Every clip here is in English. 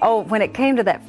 Oh, when it came to that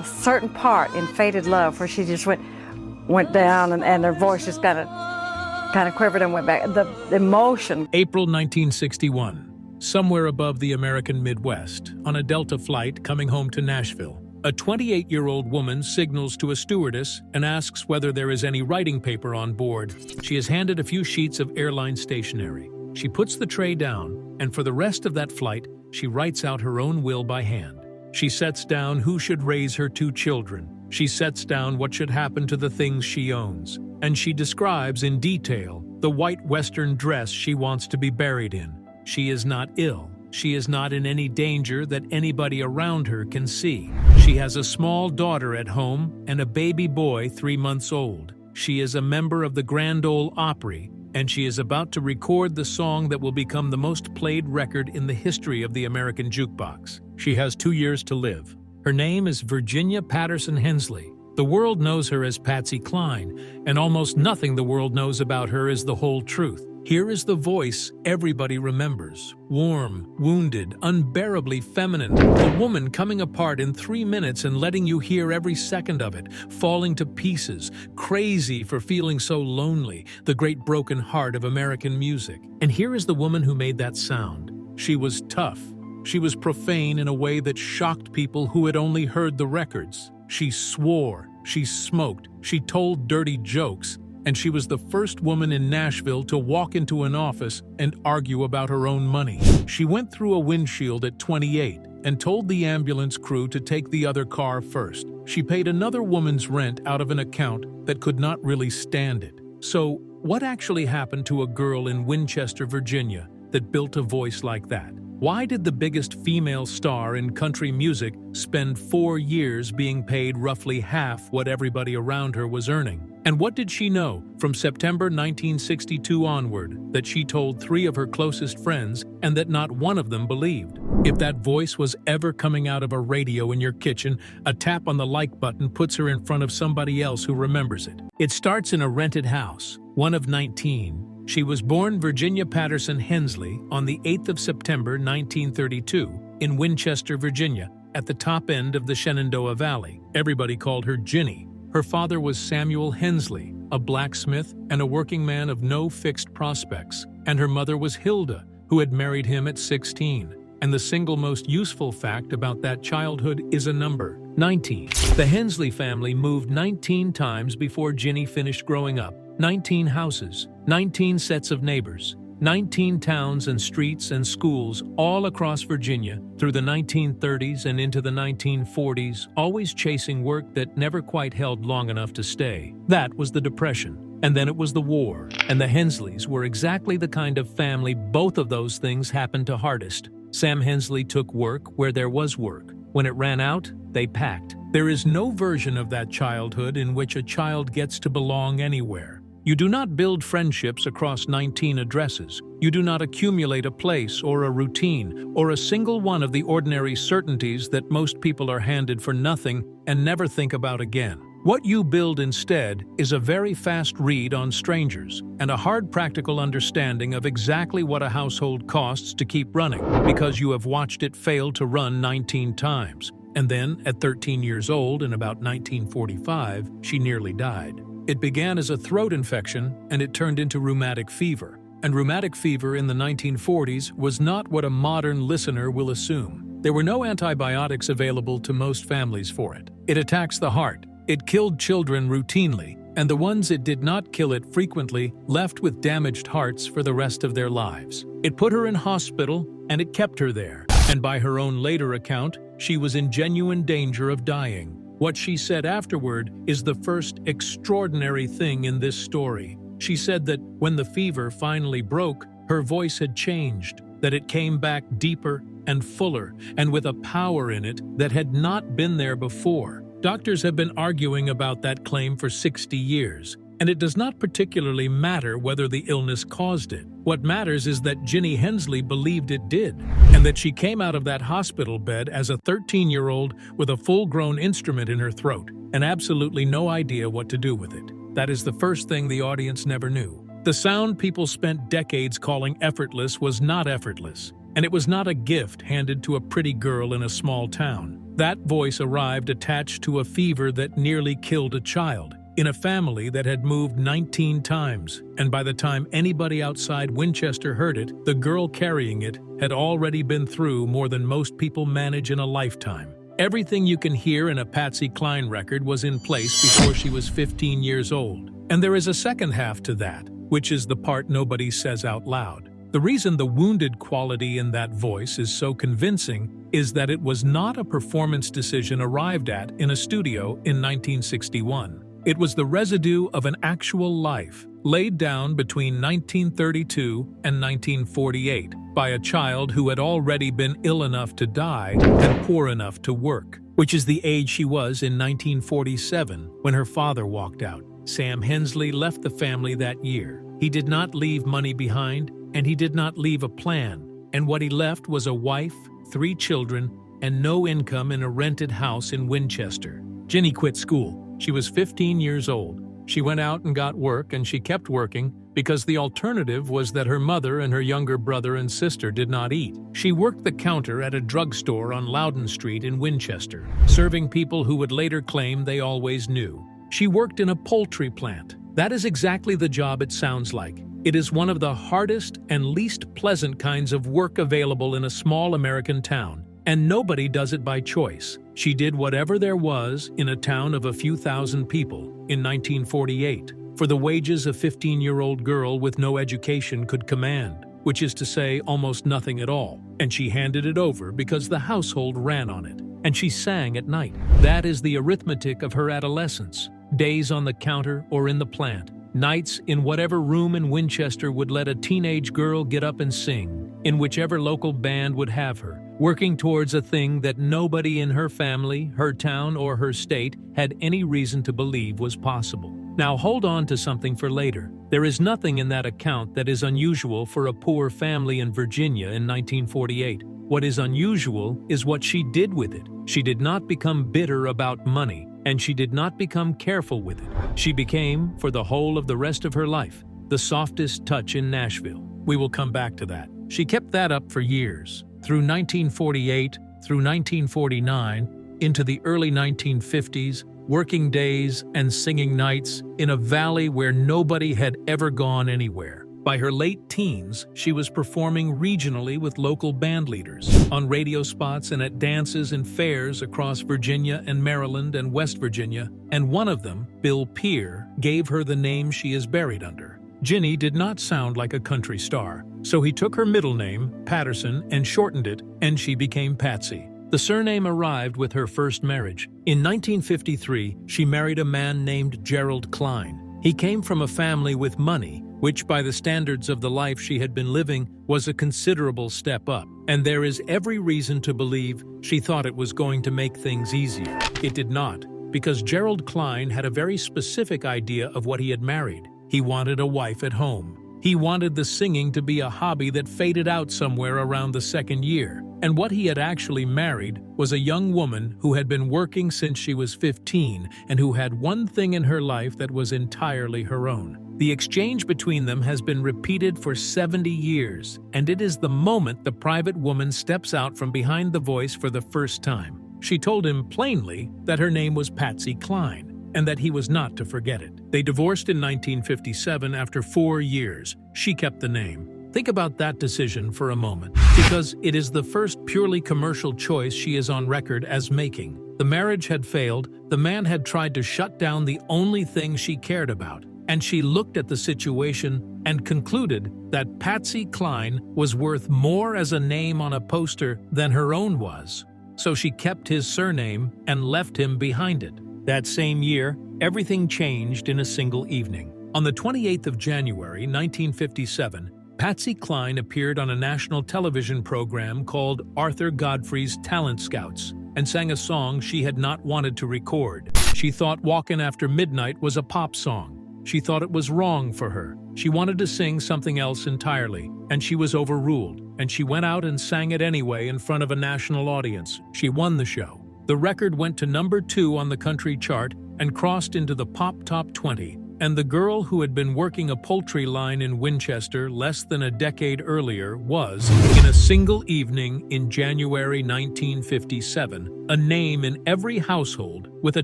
certain part in Fated Love where she just went down and her voice just kind of quivered and went back. The emotion. April 1961. Somewhere above the American Midwest, on a Delta flight coming home to Nashville, a 28-year-old woman signals to a stewardess and asks whether there is any writing paper on board. She is handed a few sheets of airline stationery. She puts the tray down, and for the rest of that flight, she writes out her own will by hand. She sets down who should raise her 2 children. She sets down what should happen to the things she owns. And she describes in detail the white Western dress she wants to be buried in. She is not ill. She is not in any danger that anybody around her can see. She has a small daughter at home and a baby boy 3 months old. She is a member of the Grand Ole Opry, and she is about to record the song that will become the most played record in the history of the American jukebox. She has 2 years to live. Her name is Virginia Patterson Hensley. The world knows her as Patsy Cline, and almost nothing the world knows about her is the whole truth. Here is the voice everybody remembers. Warm, wounded, unbearably feminine. A woman coming apart in 3 minutes and letting you hear every second of it, falling to pieces, crazy for feeling so lonely, the great broken heart of American music. And here is the woman who made that sound. She was tough. She was profane in a way that shocked people who had only heard the records. She swore, she smoked, she told dirty jokes, and she was the first woman in Nashville to walk into an office and argue about her own money. She went through a windshield at 28 and told the ambulance crew to take the other car first. She paid another woman's rent out of an account that could not really stand it. So, what actually happened to a girl in Winchester, Virginia, that built a voice like that? Why did the biggest female star in country music spend 4 years being paid roughly half what everybody around her was earning? And what did she know from September 1962 onward that she told 3 of her closest friends and that not one of them believed? If that voice was ever coming out of a radio in your kitchen, a tap on the like button puts her in front of somebody else who remembers it. It starts in a rented house, one of 19. She was born Virginia Patterson Hensley on the 8th of September 1932 in Winchester, Virginia, at the top end of the Shenandoah Valley. Everybody called her Ginny. Her father was Samuel Hensley, a blacksmith and a working man of no fixed prospects, and her mother was Hilda, who had married him at 16. And the single most useful fact about that childhood is a number: 19. The Hensley family moved 19 times before Ginny finished growing up. 19 houses, 19 sets of neighbors, 19 towns and streets and schools all across Virginia through the 1930s and into the 1940s, always chasing work that never quite held long enough to stay. That was the Depression. And then it was the war. And the Hensleys were exactly the kind of family both of those things happened to hardest. Sam Hensley took work where there was work. When it ran out, they packed. There is no version of that childhood in which a child gets to belong anywhere. You do not build friendships across 19 addresses. You do not accumulate a place or a routine or a single one of the ordinary certainties that most people are handed for nothing and never think about again. What you build instead is a very fast read on strangers and a hard practical understanding of exactly what a household costs to keep running because you have watched it fail to run 19 times. And then, at 13 years old in about 1945, she nearly died. It began as a throat infection, and it turned into rheumatic fever. And rheumatic fever in the 1940s was not what a modern listener will assume. There were no antibiotics available to most families for it. It attacks the heart. It killed children routinely, and the ones it did not kill it frequently left with damaged hearts for the rest of their lives. It put her in hospital, and it kept her there. And by her own later account, she was in genuine danger of dying. What she said afterward is the first extraordinary thing in this story. She said that when the fever finally broke, her voice had changed, that it came back deeper and fuller, and with a power in it that had not been there before. Doctors have been arguing about that claim for 60 years, and it does not particularly matter whether the illness caused it. What matters is that Ginny Hensley believed it did, and that she came out of that hospital bed as a 13-year-old with a full-grown instrument in her throat, and absolutely no idea what to do with it. That is the first thing the audience never knew. The sound people spent decades calling effortless was not effortless. And it was not a gift handed to a pretty girl in a small town. That voice arrived attached to a fever that nearly killed a child, in a family that had moved 19 times, and by the time anybody outside Winchester heard it, the girl carrying it had already been through more than most people manage in a lifetime. Everything you can hear in a Patsy Cline record was in place before she was 15 years old. And there is a second half to that, which is the part nobody says out loud. The reason the wounded quality in that voice is so convincing is that it was not a performance decision arrived at in a studio in 1961. It was the residue of an actual life, laid down between 1932 and 1948 by a child who had already been ill enough to die and poor enough to work, which is the age she was in 1947 when her father walked out. Sam Hensley left the family that year. He did not leave money behind, and he did not leave a plan, and what he left was a wife, 3 children, and no income in a rented house in Winchester. Ginny quit school. She was 15 years old. She went out and got work, and she kept working because the alternative was that her mother and her younger brother and sister did not eat. She worked the counter at a drugstore on Loudon Street in Winchester, serving people who would later claim they always knew. She worked in a poultry plant. That is exactly the job it sounds like. It is one of the hardest and least pleasant kinds of work available in a small American town, and nobody does it by choice. She did whatever there was in a town of a few thousand people in 1948 for the wages a 15-year-old girl with no education could command, which is to say almost nothing at all, and she handed it over because the household ran on it, and she sang at night. That is the arithmetic of her adolescence. Days on the counter or in the plant, nights in whatever room in Winchester would let a teenage girl get up and sing, in whichever local band would have her, working towards a thing that nobody in her family, her town, or her state had any reason to believe was possible. Now hold on to something for later. There is nothing in that account that is unusual for a poor family in Virginia in 1948. What is unusual is what she did with it. She did not become bitter about money, and she did not become careful with it. She became, for the whole of the rest of her life, the softest touch in Nashville. We will come back to that. She kept that up for years, through 1948, through 1949, into the early 1950s, working days and singing nights in a valley where nobody had ever gone anywhere. By her late teens, she was performing regionally with local band leaders, on radio spots and at dances and fairs across Virginia and Maryland and West Virginia, and one of them, Bill Peer, gave her the name she is buried under. Ginny did not sound like a country star, so he took her middle name, Patterson, and shortened it, and she became Patsy. The surname arrived with her first marriage. In 1953, she married a man named Gerald Cline. He came from a family with money, which by the standards of the life she had been living was a considerable step up, and there is every reason to believe she thought it was going to make things easier. It did not, because Gerald Cline had a very specific idea of what he had married. He wanted a wife at home. He wanted the singing to be a hobby that faded out somewhere around the second year. And what he had actually married was a young woman who had been working since she was 15 and who had one thing in her life that was entirely her own. The exchange between them has been repeated for 70 years, and it is the moment the private woman steps out from behind the voice for the first time. She told him plainly that her name was Patsy Cline, and that he was not to forget it. They divorced in 1957 after 4 years. She kept the name. Think about that decision for a moment, because it is the first purely commercial choice she is on record as making. The marriage had failed, the man had tried to shut down the only thing she cared about, and she looked at the situation and concluded that Patsy Cline was worth more as a name on a poster than her own was. So she kept his surname and left him behind it. That same year, everything changed in a single evening. On the 28th of January, 1957, Patsy Cline appeared on a national television program called Arthur Godfrey's Talent Scouts and sang a song she had not wanted to record. She thought Walkin' After Midnight was a pop song. She thought it was wrong for her. She wanted to sing something else entirely, and she was overruled, and she went out and sang it anyway in front of a national audience. She won the show. The record went to number 2 on the country chart and crossed into the Pop Top 20, And the girl who had been working a poultry line in Winchester less than a decade earlier was, in a single evening in January 1957, a name in every household with a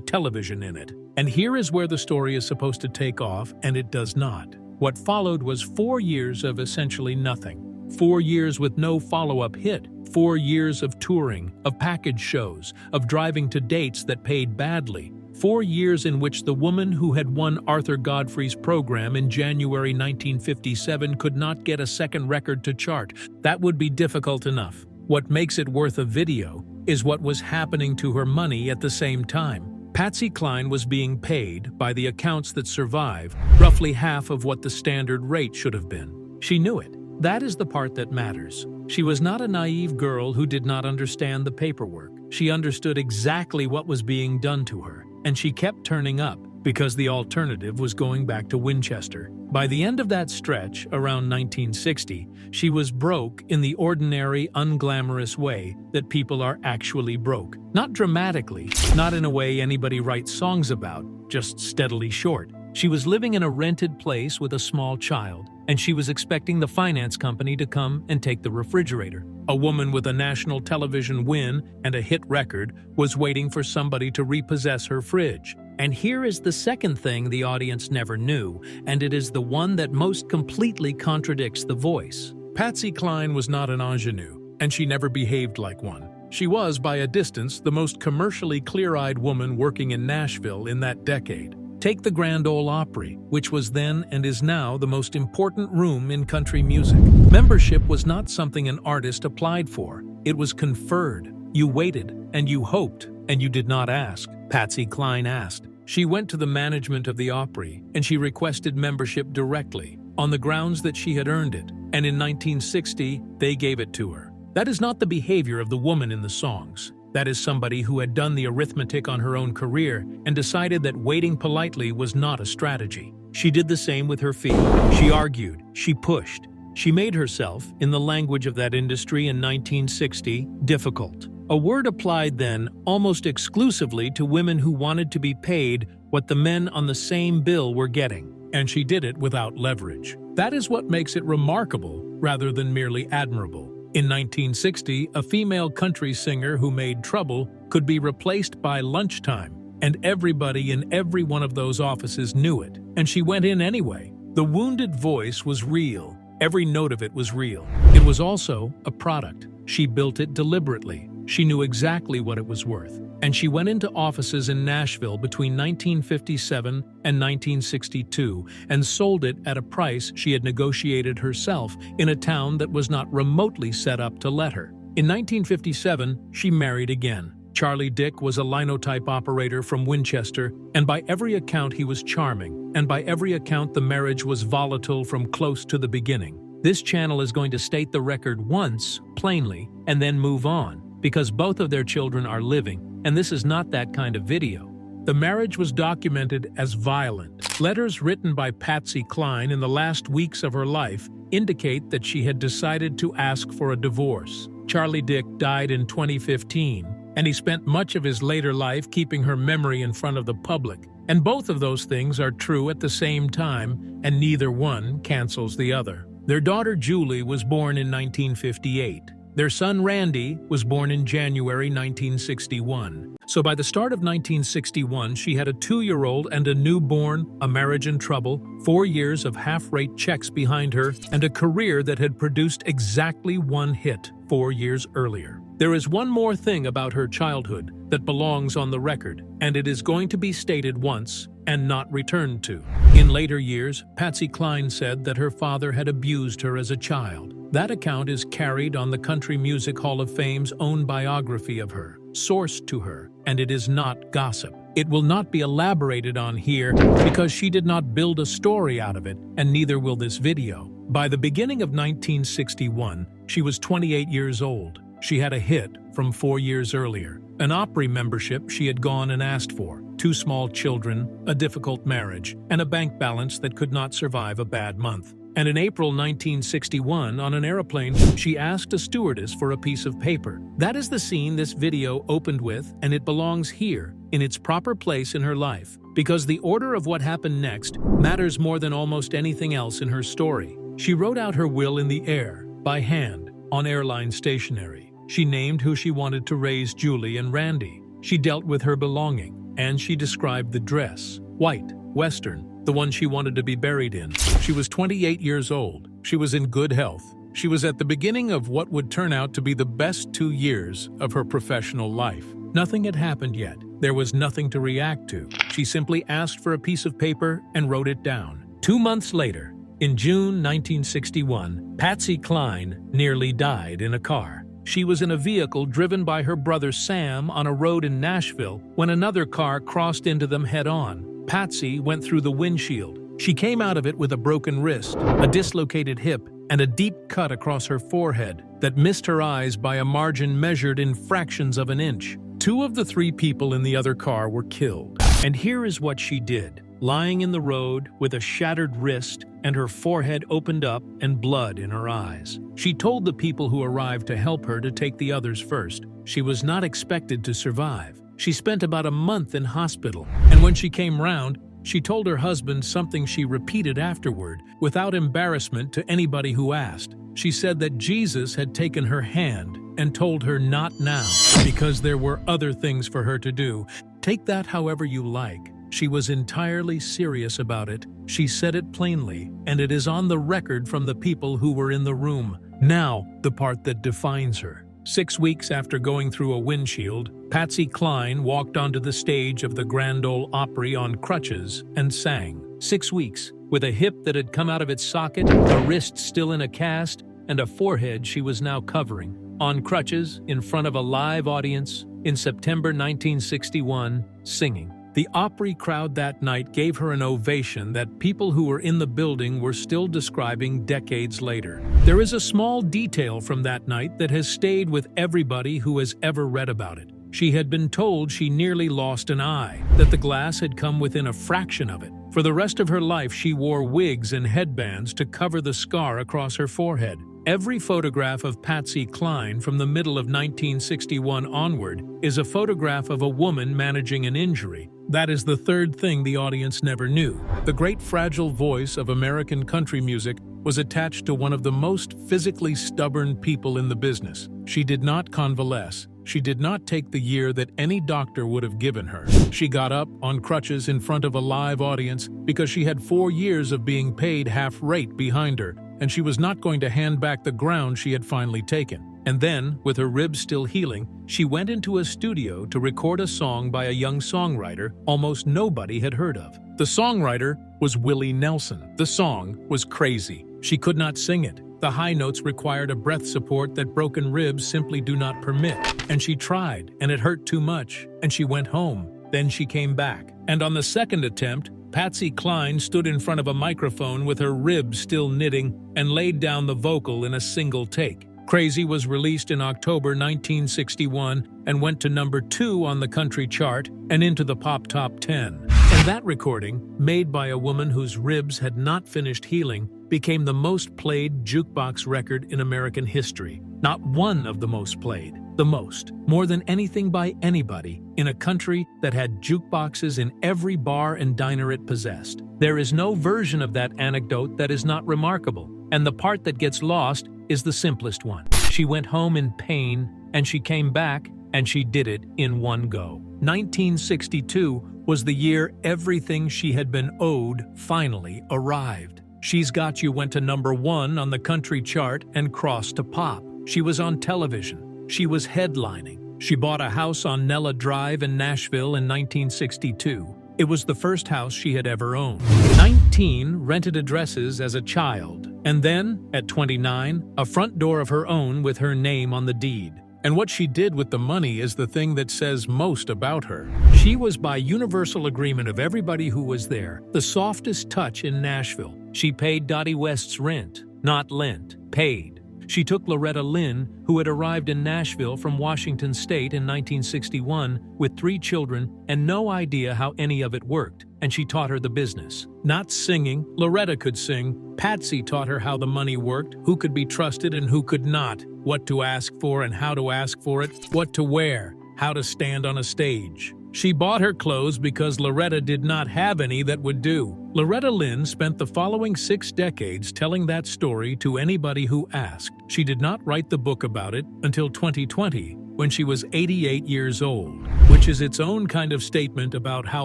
television in it. And here is where the story is supposed to take off, and it does not. What followed was 4 years of essentially nothing. 4 years with no follow-up hit. 4 years of touring, of package shows, of driving to dates that paid badly. 4 years in which the woman who had won Arthur Godfrey's program in January 1957 could not get a second record to chart. That would be difficult enough. What makes it worth a video is what was happening to her money at the same time. Patsy Cline was being paid, by the accounts that survive, roughly half of what the standard rate should have been. She knew it. That is the part that matters. She was not a naive girl who did not understand the paperwork. She understood exactly what was being done to her, and she kept turning up because the alternative was going back to Winchester. By the end of that stretch, around 1960, she was broke in the ordinary, unglamorous way that people are actually broke. Not dramatically, not in a way anybody writes songs about, just steadily short. She was living in a rented place with a small child, and she was expecting the finance company to come and take the refrigerator. A woman with a national television win and a hit record was waiting for somebody to repossess her fridge. And here is the second thing the audience never knew, and it is the one that most completely contradicts the voice. Patsy Cline was not an ingenue, and she never behaved like one. She was, by a distance, the most commercially clear-eyed woman working in Nashville in that decade. Take the Grand Ole Opry, which was then and is now the most important room in country music. Membership was not something an artist applied for. It was conferred. You waited, and you hoped, and you did not ask. Patsy Cline asked. She went to the management of the Opry, and she requested membership directly, on the grounds that she had earned it, and in 1960, they gave it to her. That is not the behavior of the woman in the songs. That is somebody who had done the arithmetic on her own career and decided that waiting politely was not a strategy. She did the same with her fee. She argued. She pushed. She made herself, in the language of that industry in 1960, difficult. A word applied then almost exclusively to women who wanted to be paid what the men on the same bill were getting. And she did it without leverage. That is what makes it remarkable rather than merely admirable. In 1960, a female country singer who made trouble could be replaced by lunchtime, and everybody in every one of those offices knew it, and she went in anyway. The wounded voice was real. Every note of it was real. It was also a product. She built it deliberately. She knew exactly what it was worth. And she went into offices in Nashville between 1957 and 1962 and sold it at a price she had negotiated herself in a town that was not remotely set up to let her. In 1957, she married again. Charlie Dick was a linotype operator from Winchester, and by every account he was charming, and by every account the marriage was volatile from close to the beginning. This channel is going to state the record once, plainly, and then move on, because both of their children are living, and this is not that kind of video. The marriage was documented as violent. Letters written by Patsy Cline in the last weeks of her life indicate that she had decided to ask for a divorce. Charlie Dick died in 2015, and he spent much of his later life keeping her memory in front of the public. And both of those things are true at the same time, and neither one cancels the other. Their daughter Julie was born in 1958. Their son Randy was born in January 1961. So by the start of 1961, she had a 2-year-old and a newborn, a marriage in trouble, 4 years of half-rate checks behind her, and a career that had produced exactly one hit 4 years earlier. There is one more thing about her childhood that belongs on the record, and it is going to be stated once and not returned to. In later years, Patsy Cline said that her father had abused her as a child. That account is carried on the Country Music Hall of Fame's own biography of her, sourced to her, and it is not gossip. It will not be elaborated on here because she did not build a story out of it, and neither will this video. By the beginning of 1961, she was 28 years old. She had a hit from 4 years earlier, an Opry membership she had gone and asked for, 2 small children, a difficult marriage, and a bank balance that could not survive a bad month. And in April 1961, on an airplane, she asked a stewardess for a piece of paper. That is the scene this video opened with, and it belongs here, in its proper place in her life, because the order of what happened next matters more than almost anything else in her story. She wrote out her will in the air, by hand, on airline stationery. She named who she wanted to raise Julie and Randy. She dealt with her belonging, and she described the dress, white, Western, the one she wanted to be buried in. She was 28 years old. She was in good health. She was at the beginning of what would turn out to be the best 2 years of her professional life. Nothing had happened yet. There was nothing to react to. She simply asked for a piece of paper and wrote it down. 2 months later, in June 1961, Patsy Cline nearly died in a car. She was in a vehicle driven by her brother Sam on a road in Nashville when another car crossed into them head-on. Patsy went through the windshield. She came out of it with a broken wrist, a dislocated hip, and a deep cut across her forehead that missed her eyes by a margin measured in fractions of an inch. 2 of the 3 people in the other car were killed. And here is what she did. Lying in the road with a shattered wrist and her forehead opened up and blood in her eyes. She told the people who arrived to help her to take the others first. She was not expected to survive. She spent about a month in hospital, and when she came round, she told her husband something she repeated afterward, without embarrassment to anybody who asked. She said that Jesus had taken her hand and told her not now, because there were other things for her to do. Take that however you like. She was entirely serious about it. She said it plainly, and it is on the record from the people who were in the room. Now, the part that defines her. 6 weeks after going through a windshield, Patsy Cline walked onto the stage of the Grand Ole Opry on crutches and sang. 6 weeks, with a hip that had come out of its socket, a wrist still in a cast, and a forehead she was now covering. On crutches, in front of a live audience, in September 1961, singing. The Opry crowd that night gave her an ovation that people who were in the building were still describing decades later. There is a small detail from that night that has stayed with everybody who has ever read about it. She had been told she nearly lost an eye, that the glass had come within a fraction of it. For the rest of her life, she wore wigs and headbands to cover the scar across her forehead. Every photograph of Patsy Cline from the middle of 1961 onward is a photograph of a woman managing an injury. That is the third thing the audience never knew. The great fragile voice of American country music was attached to one of the most physically stubborn people in the business. She did not convalesce. She did not take the year that any doctor would have given her. She got up on crutches in front of a live audience because she had 4 years of being paid half rate behind her, and she was not going to hand back the ground she had finally taken. And then, with her ribs still healing, she went into a studio to record a song by a young songwriter almost nobody had heard of. The songwriter was Willie Nelson. The song was crazy. She could not sing it. The high notes required a breath support that broken ribs simply do not permit. And she tried, and it hurt too much, and she went home. Then she came back. And on the second attempt, Patsy Cline stood in front of a microphone with her ribs still knitting and laid down the vocal in a single take. Crazy was released in October 1961 and went to number 2 on the country chart and into the pop top 10. And that recording, made by a woman whose ribs had not finished healing, became the most played jukebox record in American history. Not one of the most played, the most, more than anything by anybody, in a country that had jukeboxes in every bar and diner it possessed. There is no version of that anecdote that is not remarkable, and the part that gets lost is the simplest one. She went home in pain, and she came back, and she did it in one go. 1962 was the year everything she had been owed finally arrived. She's Got You went to number 1 on the country chart and crossed to pop. She was on television. She was headlining. She bought a house on Nella Drive in Nashville in 1962. It was the first house she had ever owned. 19 rented addresses as a child. And then, at 29, a front door of her own with her name on the deed. And what she did with the money is the thing that says most about her. She was, by universal agreement of everybody who was there, the softest touch in Nashville. She paid Dottie West's rent, not lent, paid. She took Loretta Lynn, who had arrived in Nashville from Washington State in 1961 with 3 children and no idea how any of it worked, and she taught her the business. Not singing, Loretta could sing. Patsy taught her how the money worked, who could be trusted and who could not, what to ask for and how to ask for it, what to wear, how to stand on a stage. She bought her clothes because Loretta did not have any that would do. Loretta Lynn spent the following 6 decades telling that story to anybody who asked. She did not write the book about it until 2020, when she was 88 years old, which is its own kind of statement about how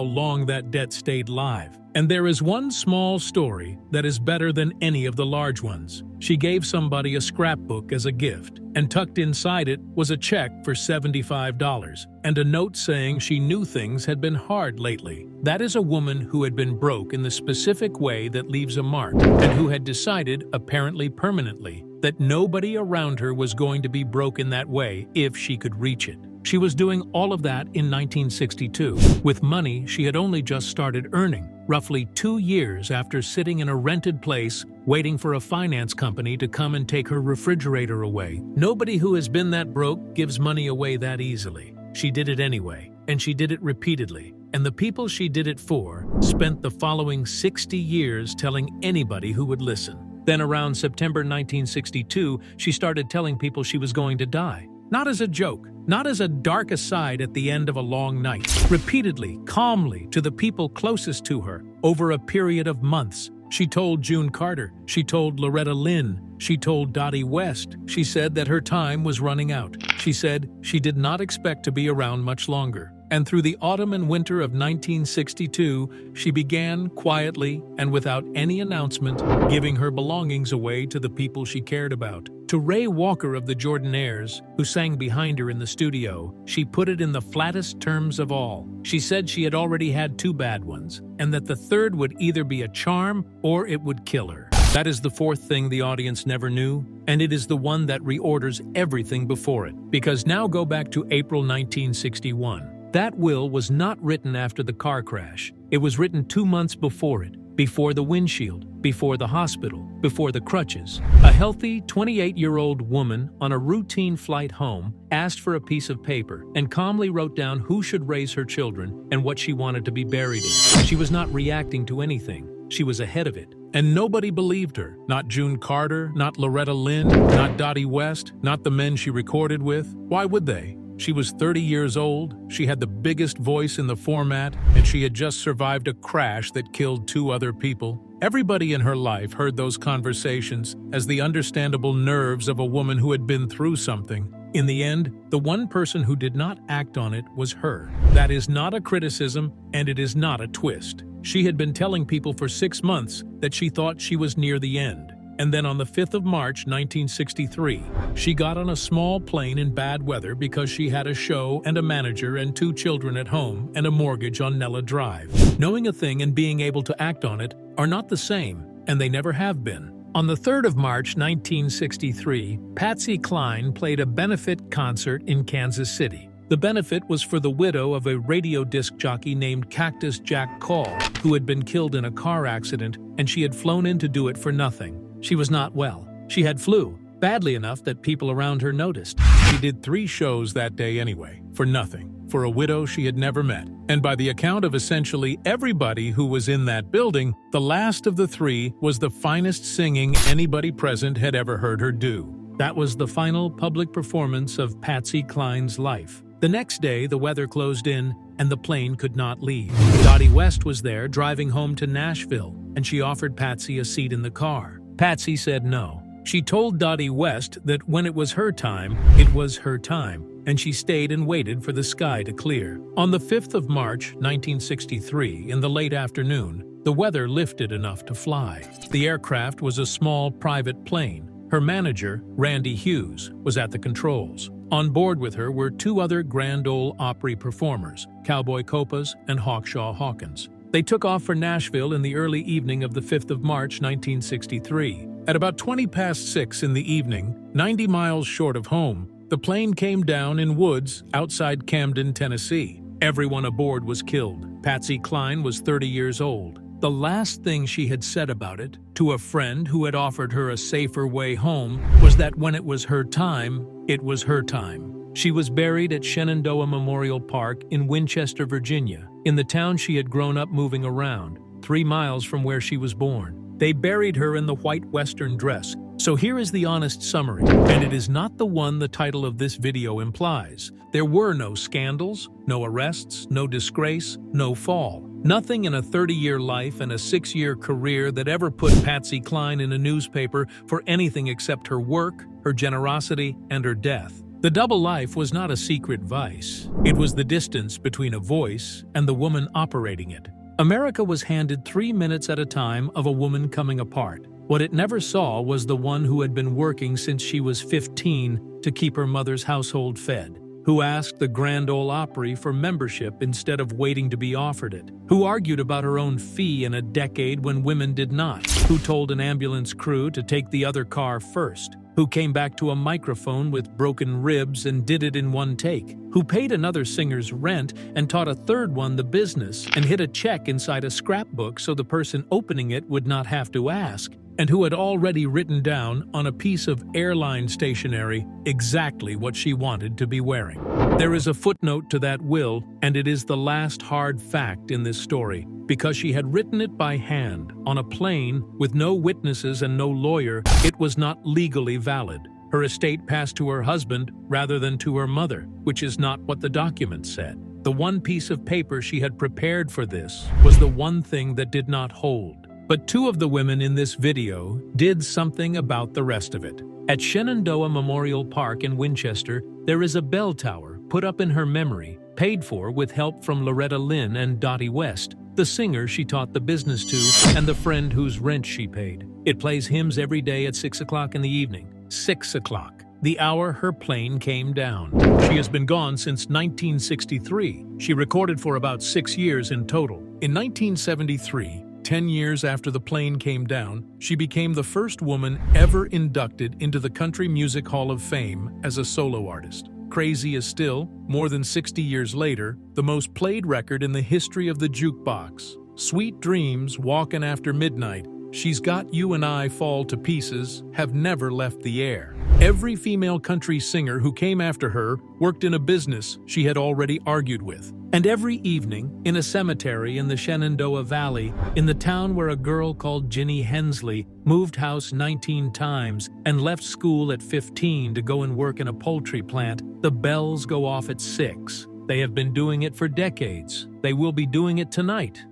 long that debt stayed live. And there is one small story that is better than any of the large ones. She gave somebody a scrapbook as a gift, and tucked inside it was a check for $75 and a note saying she knew things had been hard lately. That is a woman who had been broke in the specific way that leaves a mark, and who had decided, apparently permanently, that nobody around her was going to be broke in that way if she could reach it. She was doing all of that in 1962, with money she had only just started earning, roughly 2 years after sitting in a rented place waiting for a finance company to come and take her refrigerator away. Nobody who has been that broke gives money away that easily. She did it anyway, and she did it repeatedly. And the people she did it for spent the following 60 years telling anybody who would listen. Then around September 1962, she started telling people she was going to die. Not as a joke, not as a dark aside at the end of a long night. Repeatedly, calmly, to the people closest to her, over a period of months. She told June Carter, she told Loretta Lynn, she told Dottie West. She said that her time was running out. She said she did not expect to be around much longer. And through the autumn and winter of 1962, she began quietly and without any announcement, giving her belongings away to the people she cared about. To Ray Walker of the Jordanaires, who sang behind her in the studio, she put it in the flattest terms of all. She said she had already had 2 bad ones, and that the third would either be a charm or it would kill her. That is the 4th thing the audience never knew, and it is the one that reorders everything before it. Because now go back to April 1961. That will was not written after the car crash. It was written 2 months before it, before the windshield, before the hospital, before the crutches. A healthy 28-year-old woman on a routine flight home asked for a piece of paper and calmly wrote down who should raise her children and what she wanted to be buried in. She was not reacting to anything. She was ahead of it. And nobody believed her. Not June Carter, not Loretta Lynn, not Dottie West, not the men she recorded with. Why would they? She was 30 years old, she had the biggest voice in the format, and she had just survived a crash that killed 2 other people. Everybody in her life heard those conversations as the understandable nerves of a woman who had been through something. In the end, the one person who did not act on it was her. That is not a criticism, and it is not a twist. She had been telling people for 6 months that she thought she was near the end. And then on the 5th of March, 1963, she got on a small plane in bad weather because she had a show and a manager and 2 children at home and a mortgage on Nella Drive. Knowing a thing and being able to act on it are not the same, and they never have been. On the 3rd of March, 1963, Patsy Cline played a benefit concert in Kansas City. The benefit was for the widow of a radio disc jockey named Cactus Jack Call, who had been killed in a car accident, and she had flown in to do it for nothing. She was not well. She had flu, badly enough that people around her noticed. She did 3 shows that day anyway, for nothing, for a widow she had never met. And by the account of essentially everybody who was in that building, the last of the 3 was the finest singing anybody present had ever heard her do. That was the final public performance of Patsy Cline's life. The next day, the weather closed in, and the plane could not leave. Dottie West was there, driving home to Nashville, and she offered Patsy a seat in the car. Patsy said no. She told Dottie West that when it was her time, it was her time, and she stayed and waited for the sky to clear. On the 5th of March, 1963, in the late afternoon, the weather lifted enough to fly. The aircraft was a small private plane. Her manager, Randy Hughes, was at the controls. On board with her were 2 other Grand Ole Opry performers, Cowboy Copas and Hawkshaw Hawkins. They took off for Nashville in the early evening of the 5th of March, 1963. At about 20 past 6 in the evening, 90 miles short of home, the plane came down in woods outside Camden, Tennessee. Everyone aboard was killed. Patsy Cline was 30 years old. The last thing she had said about it, to a friend who had offered her a safer way home, was that when it was her time, it was her time. She was buried at Shenandoah Memorial Park in Winchester, Virginia, in the town she had grown up moving around, 3 miles from where she was born. They buried her in the white Western dress. So here is the honest summary, and it is not the one the title of this video implies. There were no scandals, no arrests, no disgrace, no fall. Nothing in a 30-year life and a 6-year career that ever put Patsy Cline in a newspaper for anything except her work, her generosity, and her death. The double life was not a secret vice. It was the distance between a voice and the woman operating it. America was handed 3 minutes at a time of a woman coming apart. What it never saw was the one who had been working since she was 15 to keep her mother's household fed, who asked the Grand Ole Opry for membership instead of waiting to be offered it, who argued about her own fee in a decade when women did not, who told an ambulance crew to take the other car first, who came back to a microphone with broken ribs and did it in one take, who paid another singer's rent and taught a third one the business and hid a check inside a scrapbook so the person opening it would not have to ask, and who had already written down on a piece of airline stationery exactly what she wanted to be wearing. There is a footnote to that will, and it is the last hard fact in this story, because she had written it by hand, on a plane, with no witnesses and no lawyer. It was not legally valid. Her estate passed to her husband rather than to her mother, which is not what the document said. The one piece of paper she had prepared for this was the one thing that did not hold. But 2 of the women in this video did something about the rest of it. At Shenandoah Memorial Park in Winchester, there is a bell tower put up in her memory, paid for with help from Loretta Lynn and Dottie West, the singer she taught the business to and the friend whose rent she paid. It plays hymns every day at 6 o'clock in the evening. 6 o'clock, the hour her plane came down. She has been gone since 1963. She recorded for about 6 years in total. In 1973, 10 years after the plane came down, she became the first woman ever inducted into the Country Music Hall of Fame as a solo artist. Crazy is still, more than 60 years later, the most played record in the history of the jukebox. Sweet Dreams, Walkin' After Midnight, She's Got You and I Fall to Pieces have never left the air. Every female country singer who came after her worked in a business she had already argued with. And every evening, in a cemetery in the Shenandoah Valley, in the town where a girl called Ginny Hensley moved house 19 times and left school at 15 to go and work in a poultry plant, the bells go off at 6. They have been doing it for decades. They will be doing it tonight.